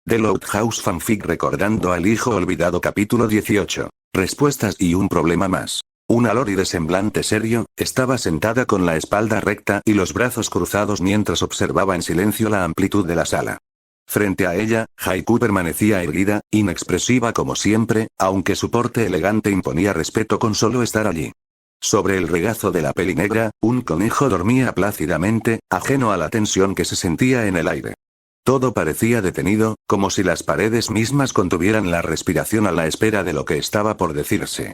The Loud House Fanfic recordando al hijo olvidado capítulo 18. Respuestas y un problema más. Una Lori de semblante serio, estaba sentada con la espalda recta y los brazos cruzados mientras observaba en silencio la amplitud de la sala. Frente a ella, Haiku permanecía erguida, inexpresiva como siempre, aunque su porte elegante imponía respeto con solo estar allí. Sobre el regazo de la peli negra, un conejo dormía plácidamente, ajeno a la tensión que se sentía en el aire. Todo parecía detenido, como si las paredes mismas contuvieran la respiración a la espera de lo que estaba por decirse.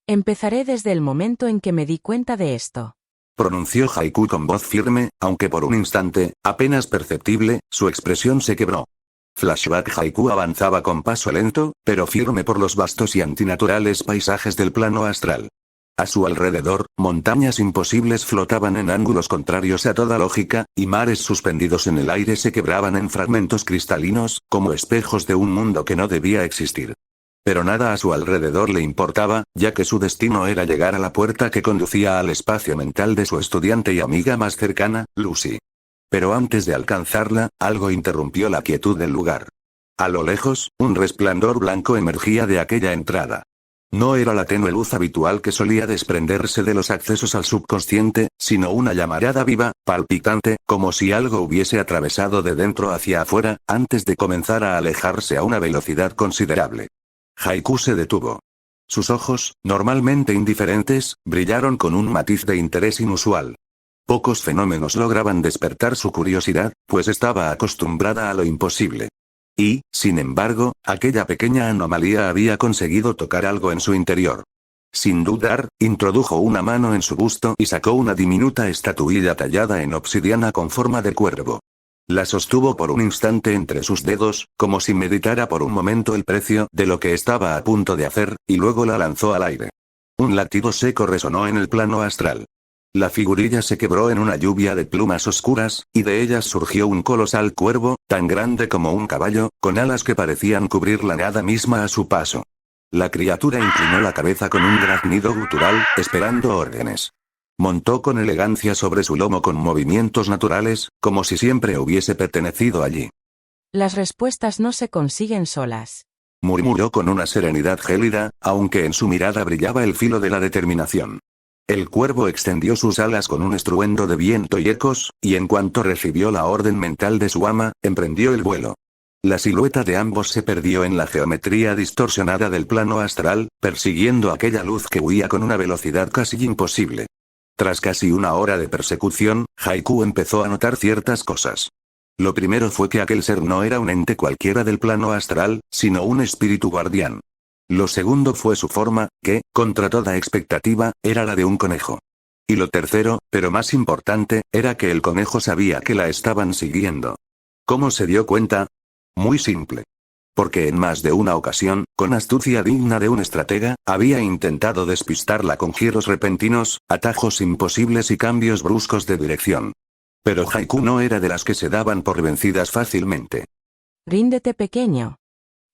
Empezaré desde el momento en que me di cuenta de esto. Pronunció Haiku con voz firme, aunque por un instante, apenas perceptible, su expresión se quebró. Flashback Haiku avanzaba con paso lento, pero firme por los vastos y antinaturales paisajes del plano astral. A su alrededor, montañas imposibles flotaban en ángulos contrarios a toda lógica, y mares suspendidos en el aire se quebraban en fragmentos cristalinos, como espejos de un mundo que no debía existir. Pero nada a su alrededor le importaba, ya que su destino era llegar a la puerta que conducía al espacio mental de su estudiante y amiga más cercana, Lucy. Pero antes de alcanzarla, algo interrumpió la quietud del lugar. A lo lejos, un resplandor blanco emergía de aquella entrada. No era la tenue luz habitual que solía desprenderse de los accesos al subconsciente, sino una llamarada viva, palpitante, como si algo hubiese atravesado de dentro hacia afuera, antes de comenzar a alejarse a una velocidad considerable. Haiku se detuvo. Sus ojos, normalmente indiferentes, brillaron con un matiz de interés inusual. Pocos fenómenos lograban despertar su curiosidad, pues estaba acostumbrada a lo imposible. Y, sin embargo, aquella pequeña anomalía había conseguido tocar algo en su interior. Sin dudar, introdujo una mano en su busto y sacó una diminuta estatuilla tallada en obsidiana con forma de cuervo. La sostuvo por un instante entre sus dedos, como si meditara por un momento el precio de lo que estaba a punto de hacer, y luego la lanzó al aire. Un latido seco resonó en el plano astral. La figurilla se quebró en una lluvia de plumas oscuras, y de ellas surgió un colosal cuervo, tan grande como un caballo, con alas que parecían cubrir la nada misma a su paso. La criatura inclinó la cabeza con un graznido gutural, esperando órdenes. Montó con elegancia sobre su lomo con movimientos naturales, como si siempre hubiese pertenecido allí. Las respuestas no se consiguen solas. Murmuró con una serenidad gélida, aunque en su mirada brillaba el filo de la determinación. El cuervo extendió sus alas con un estruendo de viento y ecos, y en cuanto recibió la orden mental de su ama, emprendió el vuelo. La silueta de ambos se perdió en la geometría distorsionada del plano astral, persiguiendo aquella luz que huía con una velocidad casi imposible. Tras casi una hora de persecución, Haiku empezó a notar ciertas cosas. Lo primero fue que aquel ser no era un ente cualquiera del plano astral, sino un espíritu guardián. Lo segundo fue su forma, que, contra toda expectativa, era la de un conejo. Y lo tercero, pero más importante, era que el conejo sabía que la estaban siguiendo. ¿Cómo se dio cuenta? Muy simple. Porque en más de una ocasión, con astucia digna de un estratega, había intentado despistarla con giros repentinos, atajos imposibles y cambios bruscos de dirección. Pero Haiku no era de las que se daban por vencidas fácilmente. Ríndete, pequeño.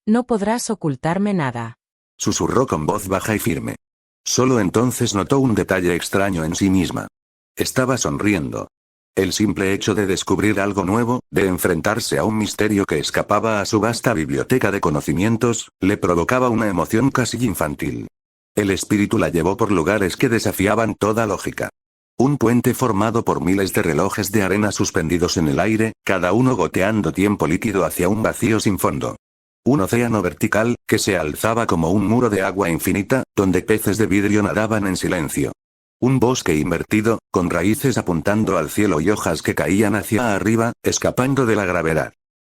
No podrás ocultarme nada. Susurró con voz baja y firme. Solo entonces notó un detalle extraño en sí misma. Estaba sonriendo. El simple hecho de descubrir algo nuevo, de enfrentarse a un misterio que escapaba a su vasta biblioteca de conocimientos, le provocaba una emoción casi infantil. El espíritu la llevó por lugares que desafiaban toda lógica. Un puente formado por miles de relojes de arena suspendidos en el aire, cada uno goteando tiempo líquido hacia un vacío sin fondo. Un océano vertical, que se alzaba como un muro de agua infinita, donde peces de vidrio nadaban en silencio. Un bosque invertido, con raíces apuntando al cielo y hojas que caían hacia arriba, escapando de la gravedad.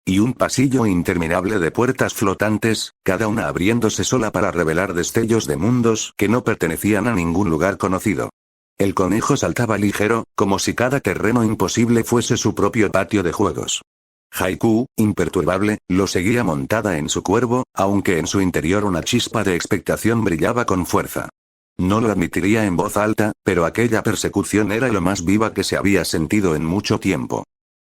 Y un pasillo interminable de puertas flotantes, cada una abriéndose sola para revelar destellos de mundos que no pertenecían a ningún lugar conocido. El conejo saltaba ligero, como si cada terreno imposible fuese su propio patio de juegos. Haiku, imperturbable, lo seguía montada en su cuervo, aunque en su interior una chispa de expectación brillaba con fuerza. No lo admitiría en voz alta, pero aquella persecución era lo más viva que se había sentido en mucho tiempo.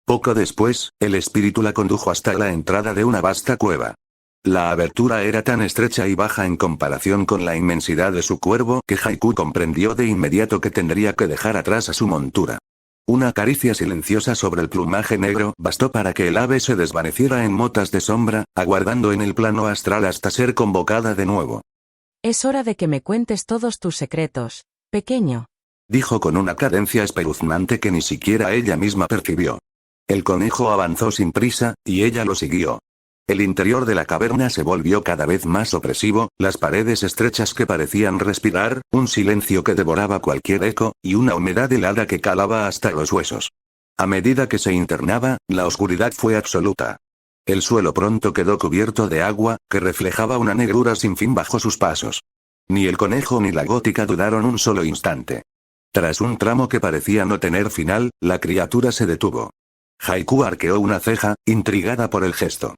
Poco después, el espíritu la condujo hasta la entrada de una vasta cueva. La abertura era tan estrecha y baja en comparación con la inmensidad de su cuervo que Haiku comprendió de inmediato que tendría que dejar atrás a su montura. Una caricia silenciosa sobre el plumaje negro bastó para que el ave se desvaneciera en motas de sombra, aguardando en el plano astral hasta ser convocada de nuevo. Es hora de que me cuentes todos tus secretos, pequeño. Dijo con una cadencia espeluznante que ni siquiera ella misma percibió. El conejo avanzó sin prisa, y ella lo siguió. El interior de la caverna se volvió cada vez más opresivo, las paredes estrechas que parecían respirar, un silencio que devoraba cualquier eco, y una humedad helada que calaba hasta los huesos. A medida que se internaba, la oscuridad fue absoluta. El suelo pronto quedó cubierto de agua, que reflejaba una negrura sin fin bajo sus pasos. Ni el conejo ni la gótica dudaron un solo instante. Tras un tramo que parecía no tener final, la criatura se detuvo. Haiku arqueó una ceja, intrigada por el gesto.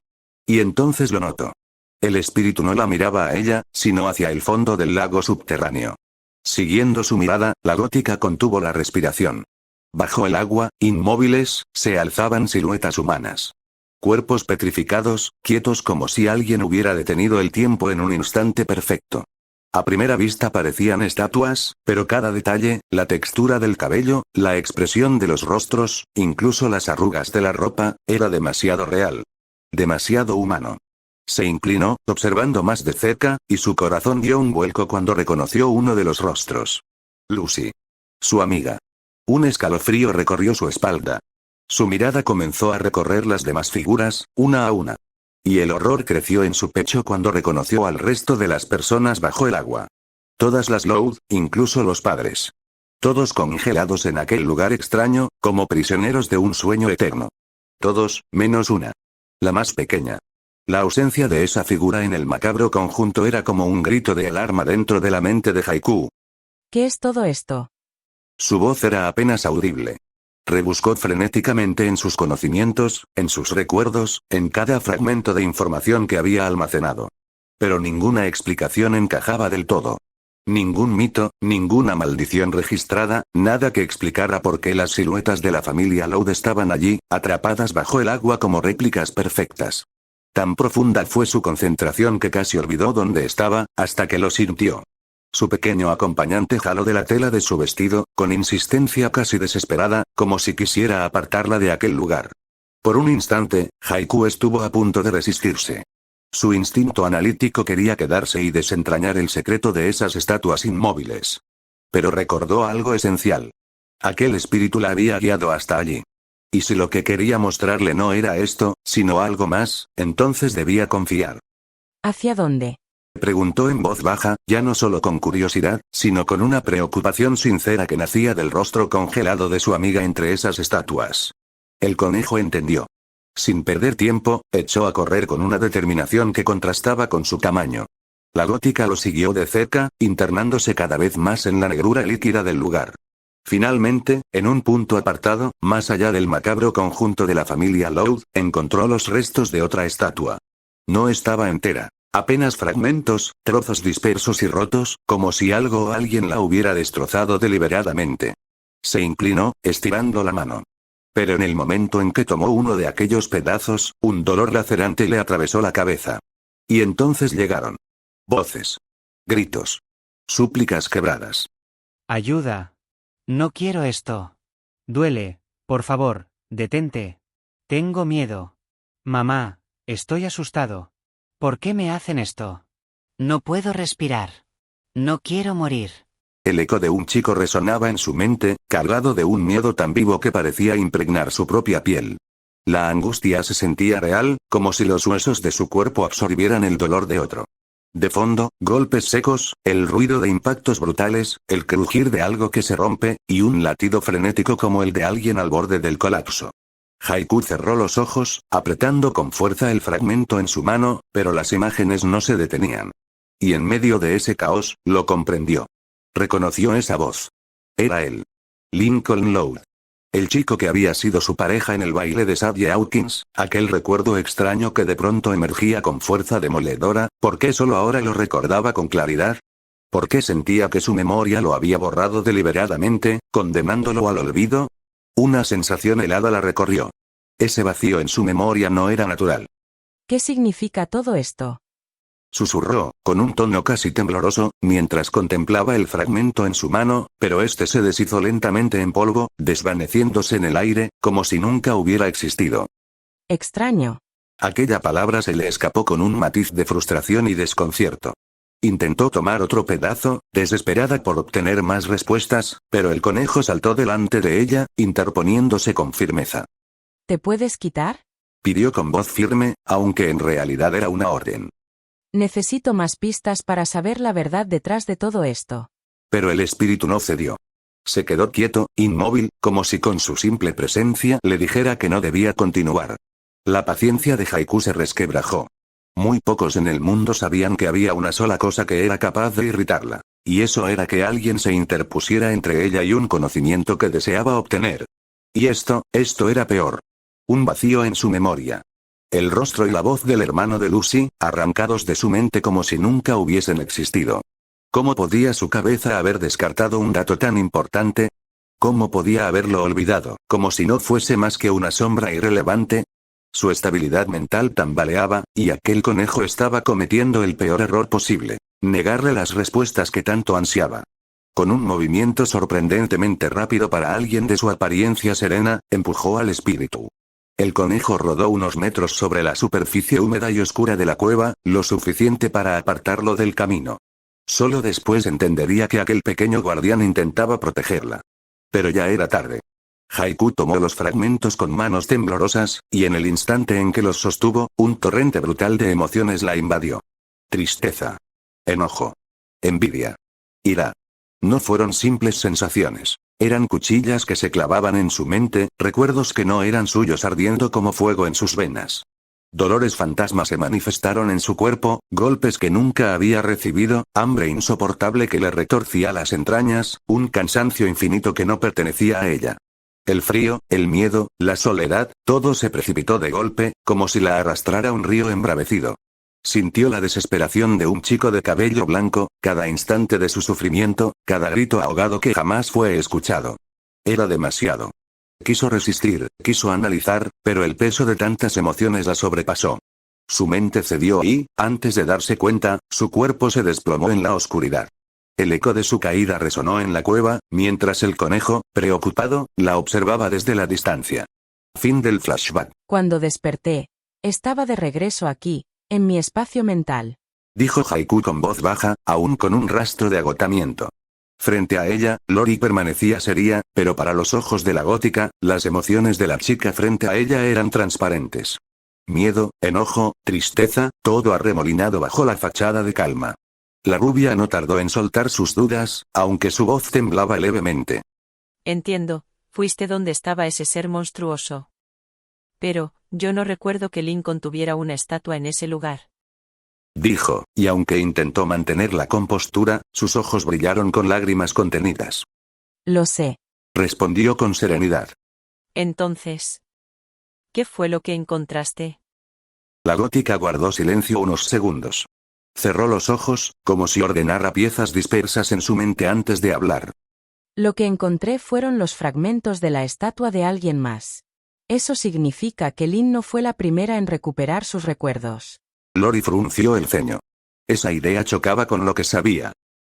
Y entonces lo notó. El espíritu no la miraba a ella, sino hacia el fondo del lago subterráneo. Siguiendo su mirada, la gótica contuvo la respiración. Bajo el agua, inmóviles, se alzaban siluetas humanas. Cuerpos petrificados, quietos como si alguien hubiera detenido el tiempo en un instante perfecto. A primera vista parecían estatuas, pero cada detalle, la textura del cabello, la expresión de los rostros, incluso las arrugas de la ropa, era demasiado real. Demasiado humano. Se inclinó, observando más de cerca, y su corazón dio un vuelco cuando reconoció uno de los rostros. Lucy. Su amiga. Un escalofrío recorrió su espalda. Su mirada comenzó a recorrer las demás figuras, una a una. Y el horror creció en su pecho cuando reconoció al resto de las personas bajo el agua. Todas las Loud, incluso los padres. Todos congelados en aquel lugar extraño, como prisioneros de un sueño eterno. Todos, menos una. La más pequeña. La ausencia de esa figura en el macabro conjunto era como un grito de alarma dentro de la mente de Haiku. ¿Qué es todo esto? Su voz era apenas audible. Rebuscó frenéticamente en sus conocimientos, en sus recuerdos, en cada fragmento de información que había almacenado. Pero ninguna explicación encajaba del todo. Ningún mito, ninguna maldición registrada, nada que explicara por qué las siluetas de la familia Loud estaban allí, atrapadas bajo el agua como réplicas perfectas. Tan profunda fue su concentración que casi olvidó dónde estaba, hasta que lo sintió. Su pequeño acompañante jaló de la tela de su vestido, con insistencia casi desesperada, como si quisiera apartarla de aquel lugar. Por un instante, Haiku estuvo a punto de resistirse. Su instinto analítico quería quedarse y desentrañar el secreto de esas estatuas inmóviles. Pero recordó algo esencial. Aquel espíritu la había guiado hasta allí. Y si lo que quería mostrarle no era esto, sino algo más, entonces debía confiar. ¿Hacia dónde? Preguntó en voz baja, ya no solo con curiosidad, sino con una preocupación sincera que nacía del rostro congelado de su amiga entre esas estatuas. El conejo entendió. Sin perder tiempo, echó a correr con una determinación que contrastaba con su tamaño. La gótica lo siguió de cerca, internándose cada vez más en la negrura líquida del lugar. Finalmente, en un punto apartado, más allá del macabro conjunto de la familia Loud, encontró los restos de otra estatua. No estaba entera. Apenas fragmentos, trozos dispersos y rotos, como si algo o alguien la hubiera destrozado deliberadamente. Se inclinó, estirando la mano. Pero en el momento en que tomó uno de aquellos pedazos, un dolor lacerante le atravesó la cabeza. Y entonces llegaron. Voces. Gritos. Súplicas quebradas. Ayuda. No quiero esto. Duele, por favor, detente. Tengo miedo. Mamá, estoy asustado. ¿Por qué me hacen esto? No puedo respirar. No quiero morir. El eco de un chico resonaba en su mente, cargado de un miedo tan vivo que parecía impregnar su propia piel. La angustia se sentía real, como si los huesos de su cuerpo absorbieran el dolor de otro. De fondo, golpes secos, el ruido de impactos brutales, el crujir de algo que se rompe, y un latido frenético como el de alguien al borde del colapso. Haiku cerró los ojos, apretando con fuerza el fragmento en su mano, pero las imágenes no se detenían. Y en medio de ese caos, lo comprendió. Reconoció esa voz. Era él. Lincoln Loud. El chico que había sido su pareja en el baile de Sadie Hawkins, aquel recuerdo extraño que de pronto emergía con fuerza demoledora, ¿por qué solo ahora lo recordaba con claridad? ¿Por qué sentía que su memoria lo había borrado deliberadamente, condenándolo al olvido? Una sensación helada la recorrió. Ese vacío en su memoria no era natural. ¿Qué significa todo esto? Susurró, con un tono casi tembloroso, mientras contemplaba el fragmento en su mano, pero este se deshizo lentamente en polvo, desvaneciéndose en el aire, como si nunca hubiera existido. Extraño. Aquella palabra se le escapó con un matiz de frustración y desconcierto. Intentó tomar otro pedazo, desesperada por obtener más respuestas, pero el conejo saltó delante de ella, interponiéndose con firmeza. ¿Te puedes quitar? Pidió con voz firme, aunque en realidad era una orden. Necesito más pistas para saber la verdad detrás de todo esto. Pero el espíritu no cedió. Se quedó quieto, inmóvil, como si con su simple presencia le dijera que no debía continuar. La paciencia de Haiku se resquebrajó. Muy pocos en el mundo sabían que había una sola cosa que era capaz de irritarla. Y eso era que alguien se interpusiera entre ella y un conocimiento que deseaba obtener. Y esto era peor. Un vacío en su memoria. El rostro y la voz del hermano de Lucy, arrancados de su mente como si nunca hubiesen existido. ¿Cómo podía su cabeza haber descartado un dato tan importante? ¿Cómo podía haberlo olvidado, como si no fuese más que una sombra irrelevante? Su estabilidad mental tambaleaba, y aquel conejo estaba cometiendo el peor error posible: negarle las respuestas que tanto ansiaba. Con un movimiento sorprendentemente rápido para alguien de su apariencia serena, empujó al espíritu. El conejo rodó unos metros sobre la superficie húmeda y oscura de la cueva, lo suficiente para apartarlo del camino. Solo después entendería que aquel pequeño guardián intentaba protegerla. Pero ya era tarde. Haiku tomó los fragmentos con manos temblorosas, y en el instante en que los sostuvo, un torrente brutal de emociones la invadió. Tristeza. Enojo. Envidia. Ira. No fueron simples sensaciones. Eran cuchillas que se clavaban en su mente, recuerdos que no eran suyos ardiendo como fuego en sus venas. Dolores fantasmas se manifestaron en su cuerpo, golpes que nunca había recibido, hambre insoportable que le retorcía las entrañas, un cansancio infinito que no pertenecía a ella. El frío, el miedo, la soledad, todo se precipitó de golpe, como si la arrastrara un río embravecido. Sintió la desesperación de un chico de cabello blanco, cada instante de su sufrimiento, cada grito ahogado que jamás fue escuchado. Era demasiado. Quiso resistir, quiso analizar, pero el peso de tantas emociones la sobrepasó. Su mente cedió y, antes de darse cuenta, su cuerpo se desplomó en la oscuridad. El eco de su caída resonó en la cueva, mientras el conejo, preocupado, la observaba desde la distancia. Fin del flashback. Cuando desperté, estaba de regreso aquí, en mi espacio mental. Dijo Haiku con voz baja, aún con un rastro de agotamiento. Frente a ella, Lori permanecía seria, pero para los ojos de la gótica, las emociones de la chica frente a ella eran transparentes. Miedo, enojo, tristeza, todo arremolinado bajo la fachada de calma. La rubia no tardó en soltar sus dudas, aunque su voz temblaba levemente. Entiendo, fuiste donde estaba ese ser monstruoso. Pero, yo no recuerdo que Lincoln tuviera una estatua en ese lugar. Dijo, y aunque intentó mantener la compostura, sus ojos brillaron con lágrimas contenidas. Lo sé. Respondió con serenidad. Entonces, ¿qué fue lo que encontraste? La gótica guardó silencio unos segundos. Cerró los ojos, como si ordenara piezas dispersas en su mente antes de hablar. Lo que encontré fueron los fragmentos de la estatua de alguien más. Eso significa que Lynn no fue la primera en recuperar sus recuerdos. Lori frunció el ceño. Esa idea chocaba con lo que sabía.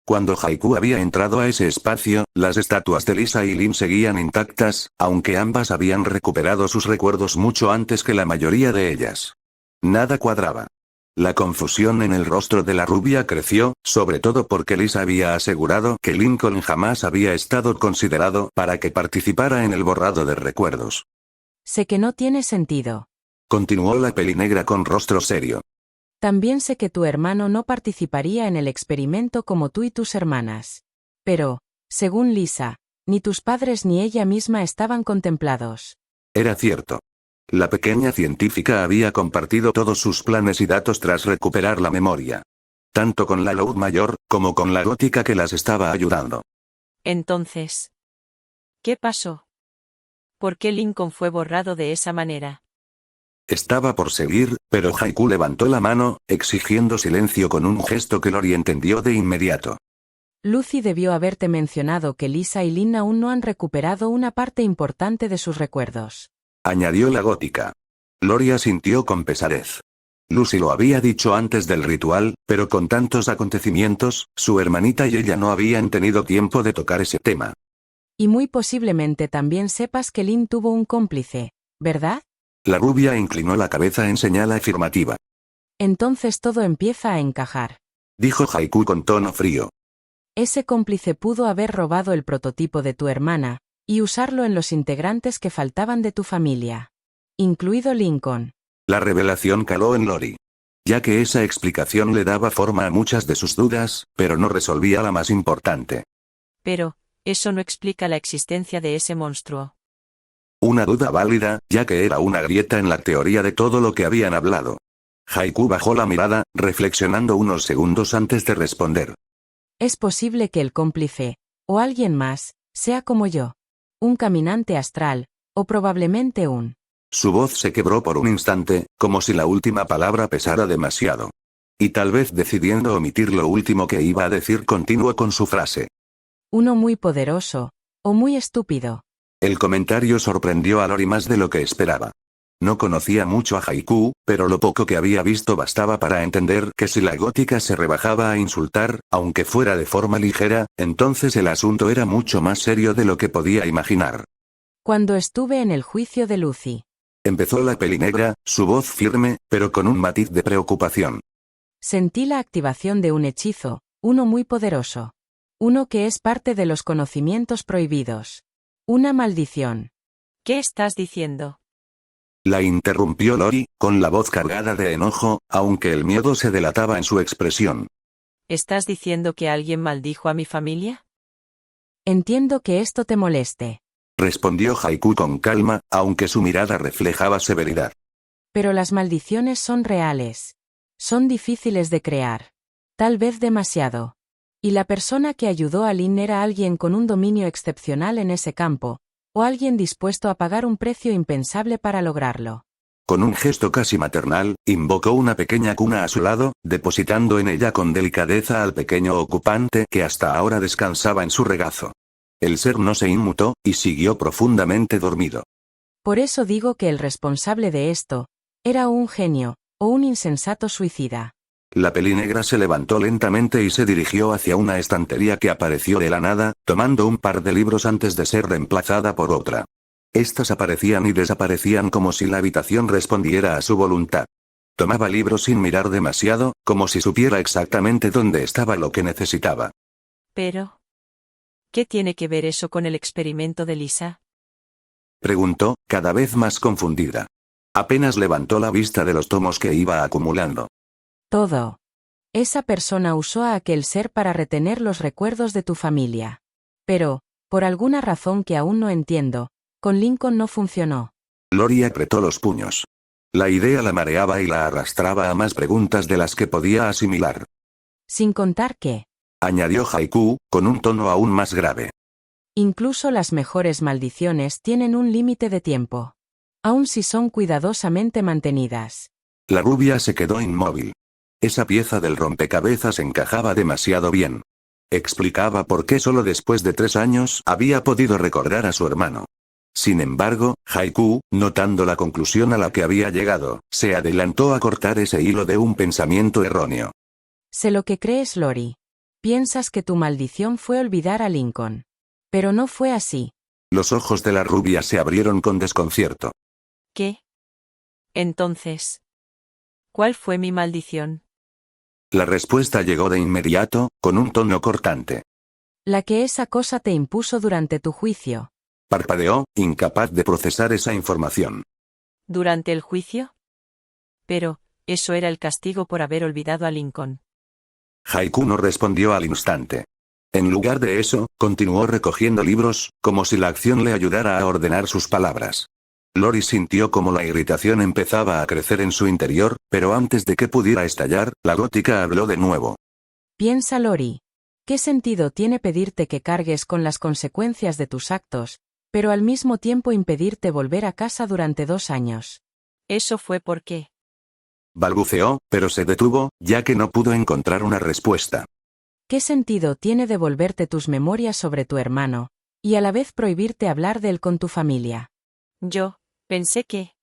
Cuando Haiku había entrado a ese espacio, las estatuas de Lisa y Lynn seguían intactas, aunque ambas habían recuperado sus recuerdos mucho antes que la mayoría de ellas. Nada cuadraba. La confusión en el rostro de la rubia creció, sobre todo porque Lisa había asegurado que Lincoln jamás había estado considerado para que participara en el borrado de recuerdos. Sé que no tiene sentido. Continuó la pelinegra con rostro serio. También sé que tu hermano no participaría en el experimento como tú y tus hermanas. Pero, según Lisa, ni tus padres ni ella misma estaban contemplados. Era cierto. La pequeña científica había compartido todos sus planes y datos tras recuperar la memoria. Tanto con la Loud mayor, como con la gótica que las estaba ayudando. Entonces, ¿qué pasó? ¿Por qué Lincoln fue borrado de esa manera? Estaba por seguir, pero Haiku levantó la mano, exigiendo silencio con un gesto que Lori entendió de inmediato. Lucy debió haberte mencionado que Lisa y Lynn aún no han recuperado una parte importante de sus recuerdos. Añadió la gótica. Lori asintió con pesadez. Lucy lo había dicho antes del ritual, pero con tantos acontecimientos, su hermanita y ella no habían tenido tiempo de tocar ese tema. Y muy posiblemente también sepas que Lynn tuvo un cómplice, ¿verdad? La rubia inclinó la cabeza en señal afirmativa. Entonces todo empieza a encajar. Dijo Haiku con tono frío. Ese cómplice pudo haber robado el prototipo de tu hermana, y usarlo en los integrantes que faltaban de tu familia. Incluido Lincoln. La revelación caló en Lori. Ya que esa explicación le daba forma a muchas de sus dudas, pero no resolvía la más importante. Pero, eso no explica la existencia de ese monstruo. Una duda válida, ya que era una grieta en la teoría de todo lo que habían hablado. Haiku bajó la mirada, reflexionando unos segundos antes de responder. Es posible que el cómplice, o alguien más, sea como yo. Un caminante astral, o probablemente un... Su voz se quebró por un instante, como si la última palabra pesara demasiado. Y tal vez decidiendo omitir lo último que iba a decir, continuó con su frase. Uno muy poderoso, o muy estúpido. El comentario sorprendió a Lori más de lo que esperaba. No conocía mucho a Haiku, pero lo poco que había visto bastaba para entender que si la gótica se rebajaba a insultar, aunque fuera de forma ligera, entonces el asunto era mucho más serio de lo que podía imaginar. Cuando estuve en el juicio de Lucy. Empezó la pelinegra, su voz firme, pero con un matiz de preocupación. Sentí la activación de un hechizo, uno muy poderoso. Uno que es parte de los conocimientos prohibidos. Una maldición. ¿Qué estás diciendo? La interrumpió Lori, con la voz cargada de enojo, aunque el miedo se delataba en su expresión. ¿Estás diciendo que alguien maldijo a mi familia? Entiendo que esto te moleste. Respondió Haiku con calma, aunque su mirada reflejaba severidad. Pero las maldiciones son reales. Son difíciles de crear. Tal vez demasiado. Y la persona que ayudó a Lynn era alguien con un dominio excepcional en ese campo, o alguien dispuesto a pagar un precio impensable para lograrlo. Con un gesto casi maternal, invocó una pequeña cuna a su lado, depositando en ella con delicadeza al pequeño ocupante que hasta ahora descansaba en su regazo. El ser no se inmutó, y siguió profundamente dormido. Por eso digo que el responsable de esto, era un genio, o un insensato suicida. La pelinegra se levantó lentamente y se dirigió hacia una estantería que apareció de la nada, tomando un par de libros antes de ser reemplazada por otra. Estas aparecían y desaparecían como si la habitación respondiera a su voluntad. Tomaba libros sin mirar demasiado, como si supiera exactamente dónde estaba lo que necesitaba. Pero... ¿qué tiene que ver eso con el experimento de Lisa? Preguntó, cada vez más confundida. Apenas levantó la vista de los tomos que iba acumulando. Todo. Esa persona usó a aquel ser para retener los recuerdos de tu familia. Pero, por alguna razón que aún no entiendo, con Lincoln no funcionó. Lori apretó los puños. La idea la mareaba y la arrastraba a más preguntas de las que podía asimilar. Sin contar que, Añadió Haiku, con un tono aún más grave. incluso las mejores maldiciones tienen un límite de tiempo. Aun si son cuidadosamente mantenidas. La rubia se quedó inmóvil. Esa pieza del rompecabezas encajaba demasiado bien. Explicaba por qué solo después de 3 años había podido recordar a su hermano. Sin embargo, Haiku, notando la conclusión a la que había llegado, se adelantó a cortar ese hilo de un pensamiento erróneo. Sé lo que crees, Lori. Piensas que tu maldición fue olvidar a Lincoln. Pero no fue así. Los ojos de la rubia se abrieron con desconcierto. ¿Qué? Entonces, ¿cuál fue mi maldición? La respuesta llegó de inmediato, con un tono cortante. La que esa cosa te impuso durante tu juicio. Parpadeó, incapaz de procesar esa información. ¿Durante el juicio? Pero, eso era el castigo por haber olvidado a Lincoln. Haiku no respondió al instante. En lugar de eso, continuó recogiendo libros, como si la acción le ayudara a ordenar sus palabras. Lori sintió como la irritación empezaba a crecer en su interior, pero antes de que pudiera estallar, la gótica habló de nuevo. Piensa, Lori. ¿Qué sentido tiene pedirte que cargues con las consecuencias de tus actos, pero al mismo tiempo impedirte volver a casa durante 2 años? Eso fue porque... Balbuceó, pero se detuvo, ya que no pudo encontrar una respuesta. ¿Qué sentido tiene devolverte tus memorias sobre tu hermano, y a la vez prohibirte hablar de él con tu familia? Yo, pensé que...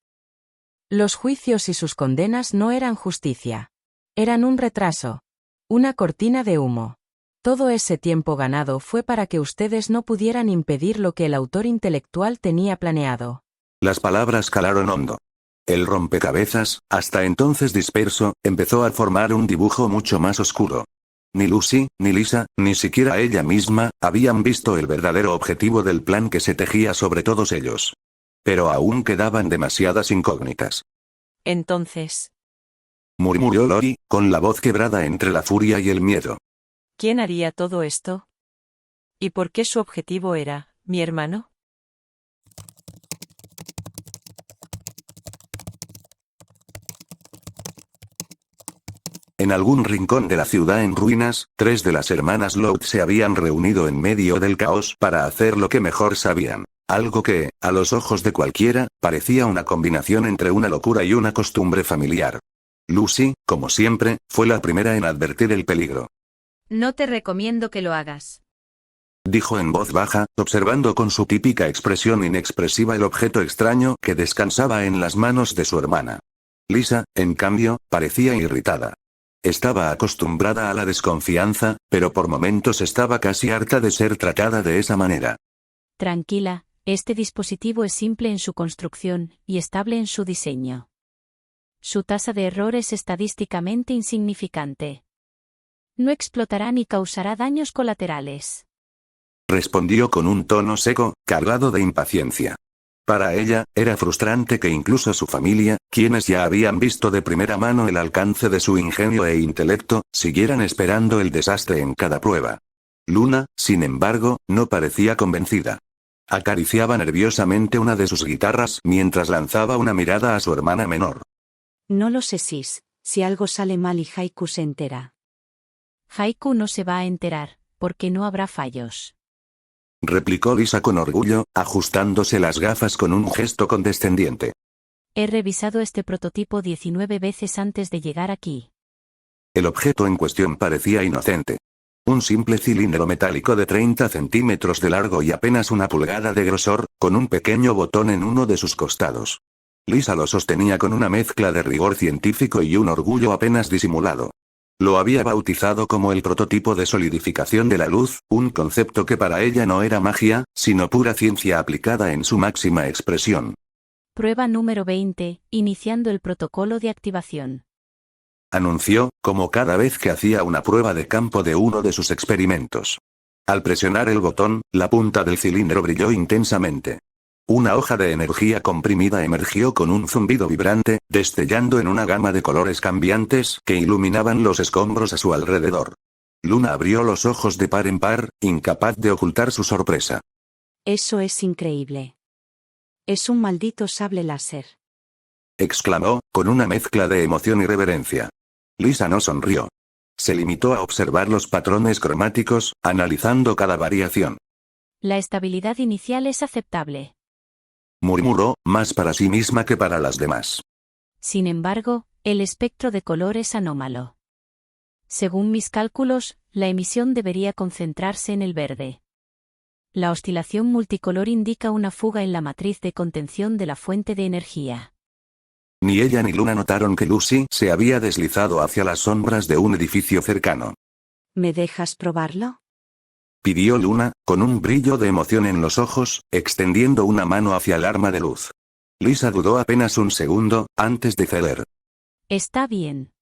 Los juicios y sus condenas no eran justicia. Eran un retraso. Una cortina de humo. Todo ese tiempo ganado fue para que ustedes no pudieran impedir lo que el autor intelectual tenía planeado. Las palabras calaron hondo. El rompecabezas, hasta entonces disperso, empezó a formar un dibujo mucho más oscuro. Ni Lucy, ni Lisa, ni siquiera ella misma, habían visto el verdadero objetivo del plan que se tejía sobre todos ellos. Pero aún quedaban demasiadas incógnitas. Entonces, Murmuró Lori, con la voz quebrada entre la furia y el miedo. ¿quién haría todo esto? ¿Y por qué su objetivo era, mi hermano? En algún rincón de la ciudad en ruinas, 3 de las hermanas Loud se habían reunido en medio del caos para hacer lo que mejor sabían. Algo que, a los ojos de cualquiera, parecía una combinación entre una locura y una costumbre familiar. Lucy, como siempre, fue la primera en advertir el peligro. No te recomiendo que lo hagas. Dijo en voz baja, observando con su típica expresión inexpresiva el objeto extraño que descansaba en las manos de su hermana. Lisa, en cambio, parecía irritada. Estaba acostumbrada a la desconfianza, pero por momentos estaba casi harta de ser tratada de esa manera. Tranquila, este dispositivo es simple en su construcción y estable en su diseño. Su tasa de error es estadísticamente insignificante. No explotará ni causará daños colaterales. Respondió con un tono seco, cargado de impaciencia. Para ella, era frustrante que incluso su familia, quienes ya habían visto de primera mano el alcance de su ingenio e intelecto, siguieran esperando el desastre en cada prueba. Luna, sin embargo, no parecía convencida. Acariciaba nerviosamente una de sus guitarras mientras lanzaba una mirada a su hermana menor. No lo sé, Sis, si algo sale mal y Haiku se entera. Haiku no se va a enterar, porque no habrá fallos. Replicó Lisa con orgullo, ajustándose las gafas con un gesto condescendiente. He revisado este prototipo 19 veces antes de llegar aquí. El objeto en cuestión parecía inocente. Un simple cilindro metálico de 30 centímetros de largo y apenas una pulgada de grosor, con un pequeño botón en uno de sus costados. Lisa lo sostenía con una mezcla de rigor científico y un orgullo apenas disimulado. Lo había bautizado como el prototipo de solidificación de la luz, un concepto que para ella no era magia, sino pura ciencia aplicada en su máxima expresión. Prueba número 20, iniciando el protocolo de activación. Anunció, como cada vez que hacía una prueba de campo de uno de sus experimentos. Al presionar el botón, la punta del cilindro brilló intensamente. Una hoja de energía comprimida emergió con un zumbido vibrante, destellando en una gama de colores cambiantes que iluminaban los escombros a su alrededor. Luna abrió los ojos de par en par, incapaz de ocultar su sorpresa. Eso es increíble. Es un maldito sable láser. Exclamó, con una mezcla de emoción y reverencia. Lisa no sonrió. Se limitó a observar los patrones cromáticos, analizando cada variación. La estabilidad inicial es aceptable. Murmuró, más para sí misma que para las demás. Sin embargo, el espectro de color es anómalo. Según mis cálculos, la emisión debería concentrarse en el verde. La oscilación multicolor indica una fuga en la matriz de contención de la fuente de energía. Ni ella ni Luna notaron que Lucy se había deslizado hacia las sombras de un edificio cercano. ¿Me dejas probarlo? Pidió Luna, con un brillo de emoción en los ojos, extendiendo una mano hacia el arma de luz. Lisa dudó apenas un segundo, antes de ceder. Está bien.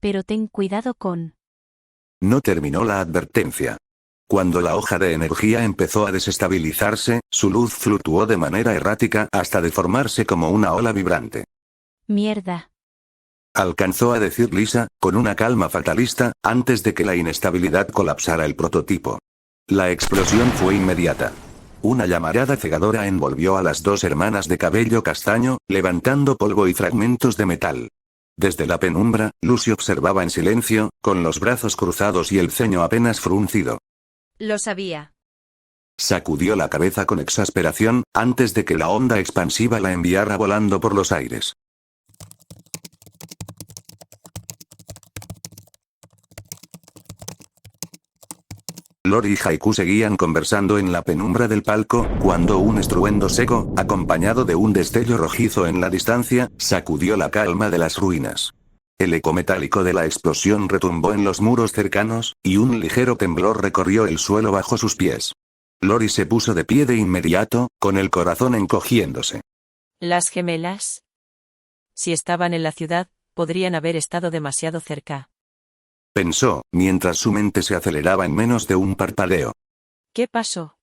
Pero ten cuidado con... No terminó la advertencia. Cuando la hoja de energía empezó a desestabilizarse, su luz fluctuó de manera errática hasta deformarse como una ola vibrante. Mierda. Alcanzó a decir Lisa, con una calma fatalista, antes de que la inestabilidad colapsara el prototipo. La explosión fue inmediata. Una llamarada cegadora envolvió a las 2 hermanas de cabello castaño, levantando polvo y fragmentos de metal. Desde la penumbra, Lucy observaba en silencio, con los brazos cruzados y el ceño apenas fruncido. Lo sabía. Sacudió la cabeza con exasperación, antes de que la onda expansiva la enviara volando por los aires. Lori y Haiku seguían conversando en la penumbra del palco, cuando un estruendo seco, acompañado de un destello rojizo en la distancia, sacudió la calma de las ruinas. El eco metálico de la explosión retumbó en los muros cercanos, y un ligero temblor recorrió el suelo bajo sus pies. Lori se puso de pie de inmediato, con el corazón encogiéndose. ¿Las gemelas? Si estaban en la ciudad, podrían haber estado demasiado cerca. Pensó, mientras su mente se aceleraba en menos de un parpadeo. ¿Qué pasó?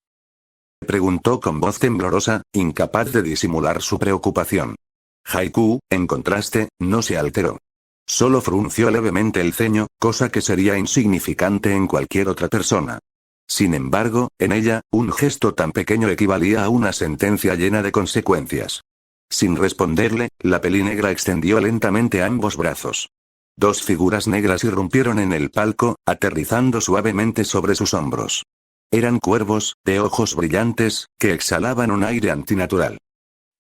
Preguntó con voz temblorosa, incapaz de disimular su preocupación. Haiku, en contraste, no se alteró. Solo frunció levemente el ceño, cosa que sería insignificante en cualquier otra persona. Sin embargo, en ella, un gesto tan pequeño equivalía a una sentencia llena de consecuencias. Sin responderle, la pelinegra extendió lentamente ambos brazos. Dos figuras negras irrumpieron en el palco, aterrizando suavemente sobre sus hombros. Eran cuervos, de ojos brillantes, que exhalaban un aire antinatural.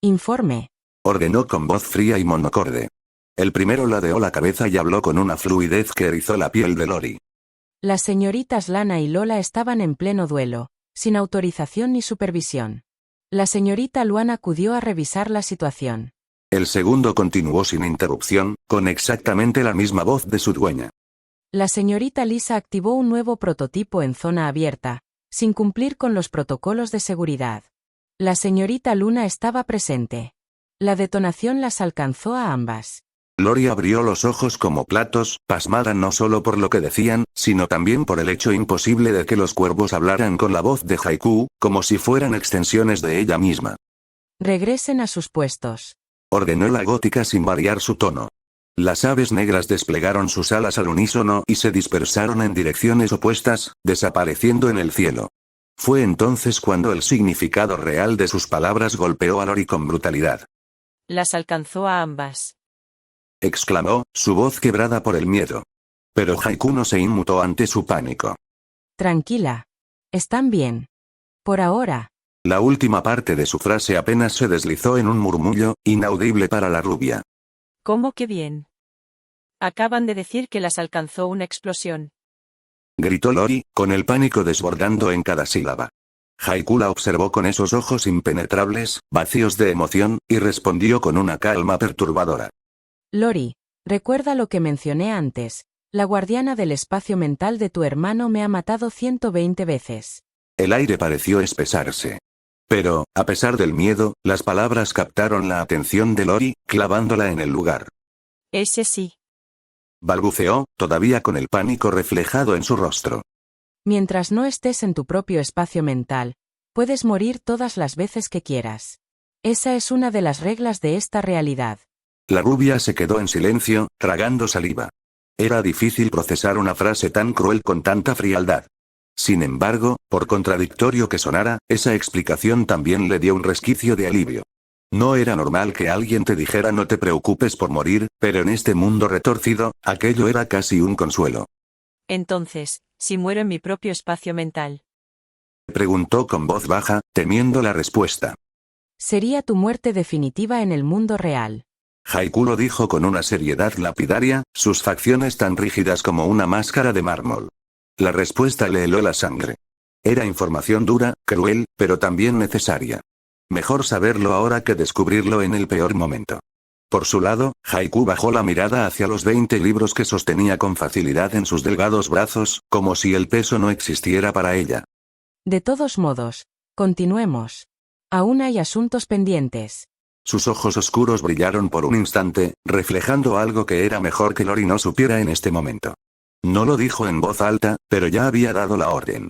Informe. Ordenó con voz fría y monocorde. El primero ladeó la cabeza y habló con una fluidez que erizó la piel de Lori. Las señoritas Lana y Lola estaban en pleno duelo, sin autorización ni supervisión. La señorita Luan acudió a revisar la situación. El segundo continuó sin interrupción, con exactamente la misma voz de su dueña. La señorita Lisa activó un nuevo prototipo en zona abierta, sin cumplir con los protocolos de seguridad. La señorita Luna estaba presente. La detonación las alcanzó a ambas. Lori abrió los ojos como platos, pasmada no solo por lo que decían, sino también por el hecho imposible de que los cuervos hablaran con la voz de Haiku, como si fueran extensiones de ella misma. Regresen a sus puestos. Ordenó la gótica sin variar su tono. Las aves negras desplegaron sus alas al unísono y se dispersaron en direcciones opuestas, desapareciendo en el cielo. Fue entonces cuando el significado real de sus palabras golpeó a Lori con brutalidad. Las alcanzó a ambas. Exclamó, su voz quebrada por el miedo. Pero Haiku no se inmutó ante su pánico. Tranquila. Están bien. Por ahora. La última parte de su frase apenas se deslizó en un murmullo, inaudible para la rubia. ¿Cómo que bien? Acaban de decir que las alcanzó una explosión. Gritó Lori, con el pánico desbordando en cada sílaba. Haiku la observó con esos ojos impenetrables, vacíos de emoción, y respondió con una calma perturbadora. Lori, recuerda lo que mencioné antes. La guardiana del espacio mental de tu hermano me ha matado 120 veces. El aire pareció espesarse. Pero, a pesar del miedo, las palabras captaron la atención de Lori, clavándola en el lugar. Ese sí. Balbuceó, todavía con el pánico reflejado en su rostro. Mientras no estés en tu propio espacio mental, puedes morir todas las veces que quieras. Esa es una de las reglas de esta realidad. La rubia se quedó en silencio, tragando saliva. Era difícil procesar una frase tan cruel con tanta frialdad. Sin embargo, por contradictorio que sonara, esa explicación también le dio un resquicio de alivio. No era normal que alguien te dijera no te preocupes por morir, pero en este mundo retorcido, aquello era casi un consuelo. Entonces, si muero en mi propio espacio mental. Preguntó con voz baja, temiendo la respuesta. Sería tu muerte definitiva en el mundo real. Haiku lo dijo con una seriedad lapidaria, sus facciones tan rígidas como una máscara de mármol. La respuesta le heló la sangre. Era información dura, cruel, pero también necesaria. Mejor saberlo ahora que descubrirlo en el peor momento. Por su lado, Haiku bajó la mirada hacia los 20 libros que sostenía con facilidad en sus delgados brazos, como si el peso no existiera para ella. De todos modos, continuemos. Aún hay asuntos pendientes. Sus ojos oscuros brillaron por un instante, reflejando algo que era mejor que Lori no supiera en este momento. No lo dijo en voz alta, pero ya había dado la orden.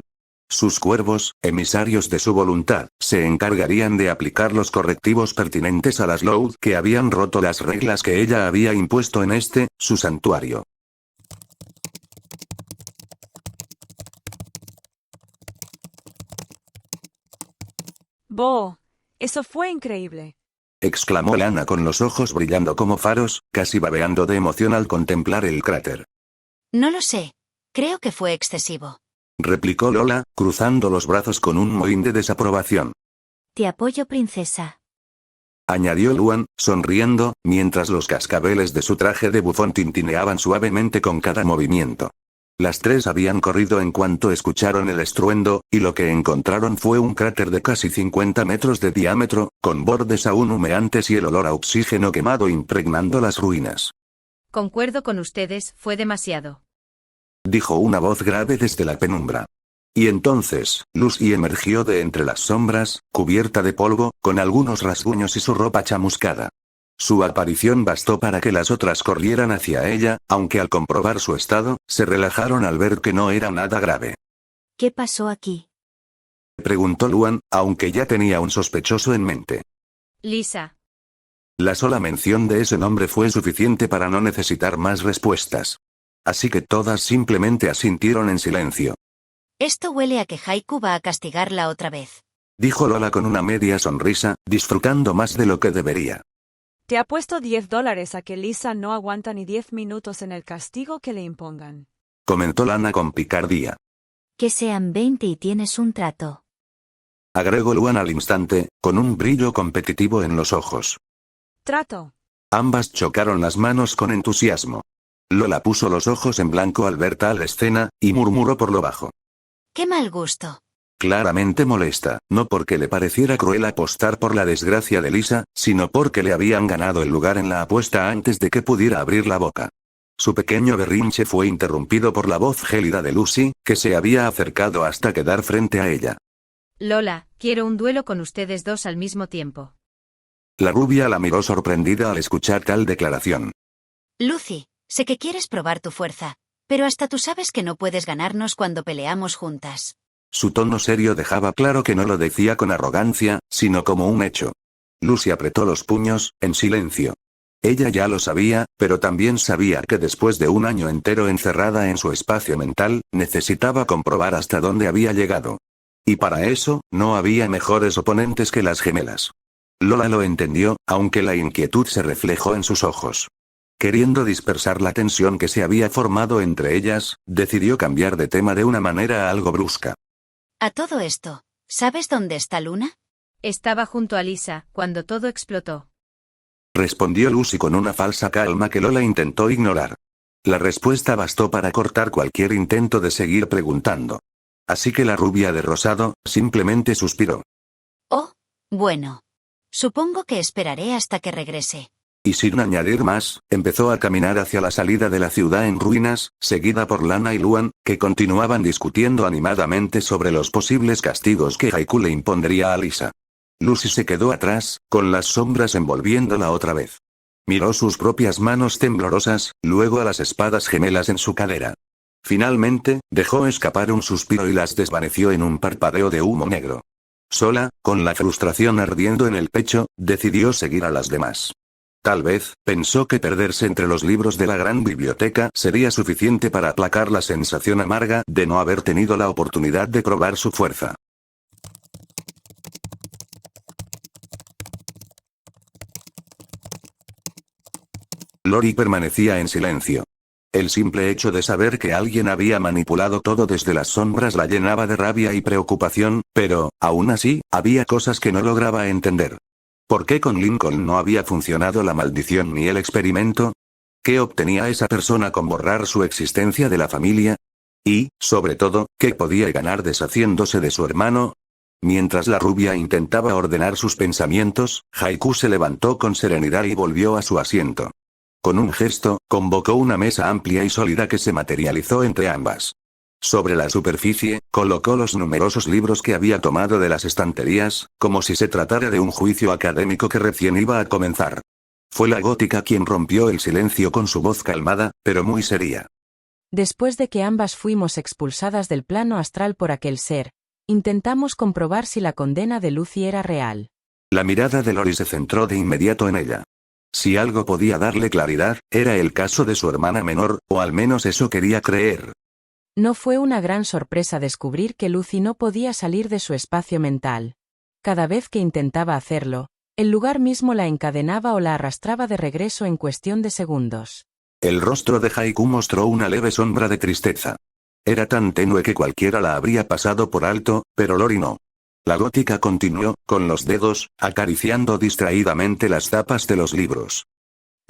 Sus cuervos, emisarios de su voluntad, se encargarían de aplicar los correctivos pertinentes a las Loud que habían roto las reglas que ella había impuesto en su santuario. Bo, eso fue increíble. Exclamó Lana con los ojos brillando como faros, casi babeando de emoción al contemplar el cráter. No lo sé. Creo que fue excesivo. Replicó Lola, cruzando los brazos con un mohín de desaprobación. Te apoyo, princesa. Añadió Luan, sonriendo, mientras los cascabeles de su traje de bufón tintineaban suavemente con cada movimiento. Las tres habían corrido en cuanto escucharon el estruendo, y lo que encontraron fue un cráter de casi 50 metros de diámetro, con bordes aún humeantes y el olor a oxígeno quemado impregnando las ruinas. Concuerdo con ustedes, fue demasiado. Dijo una voz grave desde la penumbra. Y entonces, Lucy emergió de entre las sombras, cubierta de polvo, con algunos rasguños y su ropa chamuscada. Su aparición bastó para que las otras corrieran hacia ella, aunque al comprobar su estado, se relajaron al ver que no era nada grave. ¿Qué pasó aquí? Preguntó Luan, aunque ya tenía un sospechoso en mente. Lisa. La sola mención de ese nombre fue suficiente para no necesitar más respuestas. Así que todas simplemente asintieron en silencio. Esto huele a que Haiku va a castigarla otra vez. Dijo Lola con una media sonrisa, disfrutando más de lo que debería. Te apuesto $10 a que Lisa no aguanta ni 10 minutos en el castigo que le impongan. Comentó Lana con picardía. Que sean 20 y tienes un trato. Agregó Luan al instante, con un brillo competitivo en los ojos. Trato. Ambas chocaron las manos con entusiasmo. Lola puso los ojos en blanco al ver tal escena, y murmuró por lo bajo. ¡Qué mal gusto! Claramente molesta, no porque le pareciera cruel apostar por la desgracia de Lisa, sino porque le habían ganado el lugar en la apuesta antes de que pudiera abrir la boca. Su pequeño berrinche fue interrumpido por la voz gélida de Lucy, que se había acercado hasta quedar frente a ella. Lola, quiero un duelo con ustedes dos al mismo tiempo. La rubia la miró sorprendida al escuchar tal declaración. Lucy, sé que quieres probar tu fuerza, pero hasta tú sabes que no puedes ganarnos cuando peleamos juntas. Su tono serio dejaba claro que no lo decía con arrogancia, sino como un hecho. Lucy apretó los puños, en silencio. Ella ya lo sabía, pero también sabía que después de un año entero encerrada en su espacio mental, necesitaba comprobar hasta dónde había llegado. Y para eso, no había mejores oponentes que las gemelas. Lola lo entendió, aunque la inquietud se reflejó en sus ojos. Queriendo dispersar la tensión que se había formado entre ellas, decidió cambiar de tema de una manera algo brusca. A todo esto, ¿sabes dónde está Luna? Estaba junto a Lisa, cuando todo explotó. Respondió Lucy con una falsa calma que Lola intentó ignorar. La respuesta bastó para cortar cualquier intento de seguir preguntando. Así que la rubia de rosado, simplemente suspiró. Oh, bueno. Supongo que esperaré hasta que regrese. Y sin añadir más, empezó a caminar hacia la salida de la ciudad en ruinas, seguida por Lana y Luan, que continuaban discutiendo animadamente sobre los posibles castigos que Haiku le impondría a Lisa. Lucy se quedó atrás, con las sombras envolviéndola otra vez. Miró sus propias manos temblorosas, luego a las espadas gemelas en su cadera. Finalmente, dejó escapar un suspiro y las desvaneció en un parpadeo de humo negro. Sola, con la frustración ardiendo en el pecho, decidió seguir a las demás. Tal vez, pensó que perderse entre los libros de la gran biblioteca sería suficiente para aplacar la sensación amarga de no haber tenido la oportunidad de probar su fuerza. Lori permanecía en silencio. El simple hecho de saber que alguien había manipulado todo desde las sombras la llenaba de rabia y preocupación, pero, aún así, había cosas que no lograba entender. ¿Por qué con Lincoln no había funcionado la maldición ni el experimento? ¿Qué obtenía esa persona con borrar su existencia de la familia? Y, sobre todo, ¿qué podía ganar deshaciéndose de su hermano? Mientras la rubia intentaba ordenar sus pensamientos, Haiku se levantó con serenidad y volvió a su asiento. Con un gesto, convocó una mesa amplia y sólida que se materializó entre ambas. Sobre la superficie, colocó los numerosos libros que había tomado de las estanterías, como si se tratara de un juicio académico que recién iba a comenzar. Fue la gótica quien rompió el silencio con su voz calmada, pero muy seria. Después de que ambas fuimos expulsadas del plano astral por aquel ser, intentamos comprobar si la condena de Lucy era real. La mirada de Lori se centró de inmediato en ella. Si algo podía darle claridad, era el caso de su hermana menor, o al menos eso quería creer. No fue una gran sorpresa descubrir que Lucy no podía salir de su espacio mental. Cada vez que intentaba hacerlo, el lugar mismo la encadenaba o la arrastraba de regreso en cuestión de segundos. El rostro de Haiku mostró una leve sombra de tristeza. Era tan tenue que cualquiera la habría pasado por alto, pero Lori no. La gótica continuó, con los dedos, acariciando distraídamente las tapas de los libros.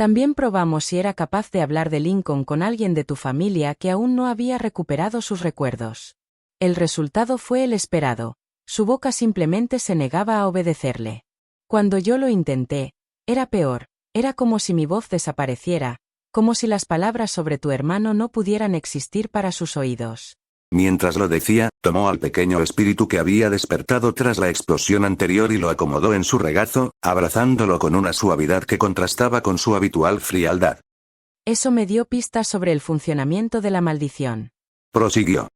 También probamos si era capaz de hablar de Lincoln con alguien de tu familia que aún no había recuperado sus recuerdos. El resultado fue el esperado. Su boca simplemente se negaba a obedecerle. Cuando yo lo intenté, era peor, era como si mi voz desapareciera, como si las palabras sobre tu hermano no pudieran existir para sus oídos. Mientras lo decía, tomó al pequeño espíritu que había despertado tras la explosión anterior y lo acomodó en su regazo, abrazándolo con una suavidad que contrastaba con su habitual frialdad. Eso me dio pistas sobre el funcionamiento de la maldición. Prosiguió.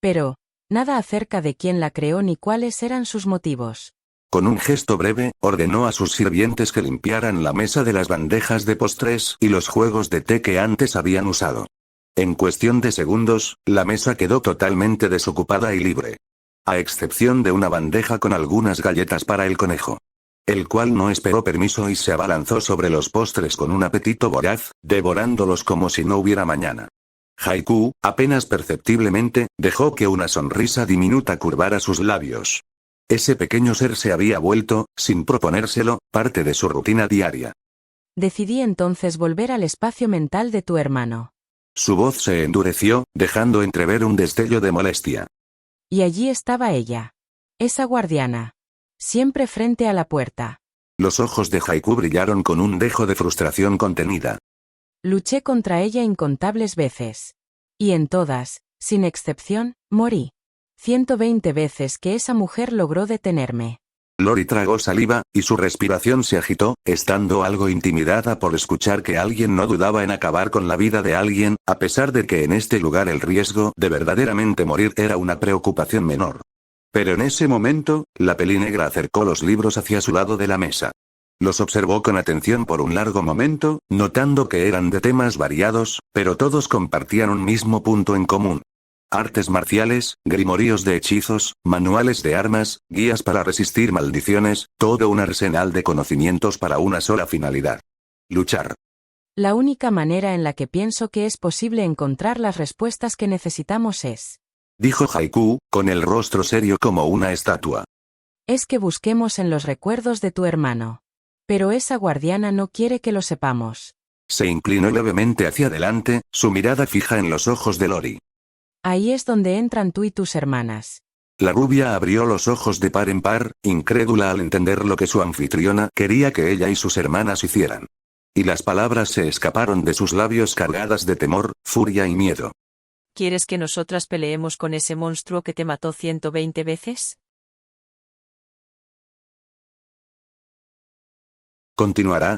Pero, nada acerca de quién la creó ni cuáles eran sus motivos. Con un gesto breve, ordenó a sus sirvientes que limpiaran la mesa de las bandejas de postres y los juegos de té que antes habían usado. En cuestión de segundos, la mesa quedó totalmente desocupada y libre. A excepción de una bandeja con algunas galletas para el conejo. El cual no esperó permiso y se abalanzó sobre los postres con un apetito voraz, devorándolos como si no hubiera mañana. Haiku, apenas perceptiblemente, dejó que una sonrisa diminuta curvara sus labios. Ese pequeño ser se había vuelto, sin proponérselo, parte de su rutina diaria. Decidí entonces volver al espacio mental de tu hermano. Su voz se endureció, dejando entrever un destello de molestia. Y allí estaba ella. Esa guardiana. Siempre frente a la puerta. Los ojos de Haiku brillaron con un dejo de frustración contenida. Luché contra ella incontables veces. Y en todas, sin excepción, morí. 120 veces que esa mujer logró detenerme. Lori tragó saliva, y su respiración se agitó, estando algo intimidada por escuchar que alguien no dudaba en acabar con la vida de alguien, a pesar de que en este lugar el riesgo de verdaderamente morir era una preocupación menor. Pero en ese momento, la pelinegra acercó los libros hacia su lado de la mesa. Los observó con atención por un largo momento, notando que eran de temas variados, pero todos compartían un mismo punto en común. Artes marciales, grimoríos de hechizos, manuales de armas, guías para resistir maldiciones, todo un arsenal de conocimientos para una sola finalidad. Luchar. La única manera en la que pienso que es posible encontrar las respuestas que necesitamos dijo Haiku, con el rostro serio como una estatua. Es que busquemos en los recuerdos de tu hermano. Pero esa guardiana no quiere que lo sepamos. Se inclinó levemente hacia adelante, su mirada fija en los ojos de Lori. Ahí es donde entran tú y tus hermanas. La rubia abrió los ojos de par en par, incrédula al entender lo que su anfitriona quería que ella y sus hermanas hicieran. Y las palabras se escaparon de sus labios cargadas de temor, furia y miedo. ¿Quieres que nosotras peleemos con ese monstruo que te mató 120 veces? Continuará,